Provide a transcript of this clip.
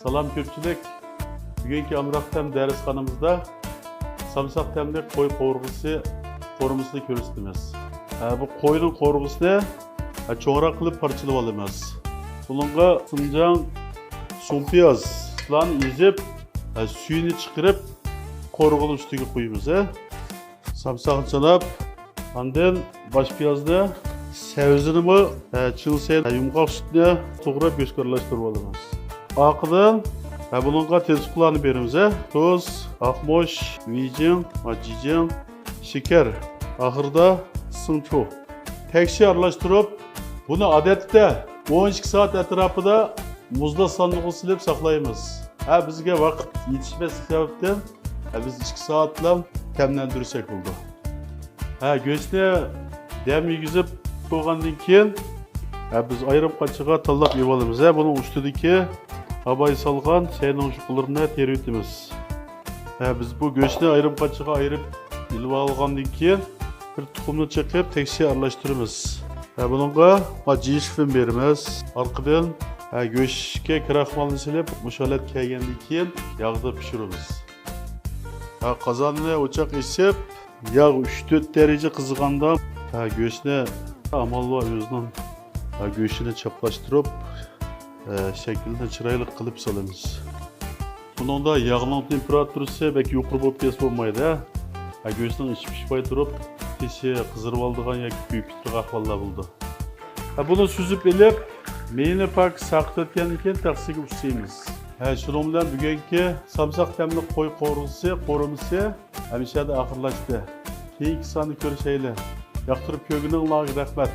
Salam köpçülük. Bugünkü Amrak'tan dershanımızda samsak temli koy qorg'usini ko'rsatamiz. Bu qo'yning qorg'usini cho'g'roq qilib parchalab olamiz. Bunga sinjan, so'mpiyozlarni ezib, suyini chiqarib qorg'uning ustiga qo'yamiz. Samsaqni chanab, ondan bosh piyozni savzini chilsel yumqoq sutni to'g'rab go'shkorlashtirib olamiz. Arqadan bunga tezliklarni beramiz. Tuz, aqmosh, vijin, jijin, shakar, oxirida sinchu. Tekşi aralashtirib, buni odatda 12 soat atrofida muzda sandiqqa silib saqlaymiz. Bizga vaqt yetishmasligi sababdan biz 2 soat bilan tamlantirsak bo'ldi. Go'shtni dam yegizib qo'ygandan keyin biz ayrim qanchaga tanlab yeb olamiz. Buning ustidagi abay salgan çayning shuqlarini terib o'tamiz. Biz bu go'shtni ayrim qanchaga ayirib ilib olgandan keyin bir tuxumni chiqib tekshir aralashtiramiz. Bunga jishfin beramiz. Orqadan go'shtga kraxmalni silib, musholat kelgandan keyin yog'da pishiramiz. Qozonni o'choq isib, yog' 3-4 daraja qiziganda go'shtni amallo o'zining go'shtini chaplashtirib, shaklini chiroyli qilib solamiz. Buningda yog'ning temperaturasi belki yuqori bo'lib ketsa bo'lmaydi. Go'shtning ichi pishmay turib, tishi qizarib oldigan yoki kuyib ketgan ahvollar bo'ldi. Buni suzib elib, meyni pak saqlatgandan keyin taqsiga usaymiz. Shuning bilan bugungi samsaq tamli qo'y qo'rg'isi hamishada oxirlashdi. Keyingi sonni ko'rishaylik. Yoqtirib ko'rganinglarga rahmat.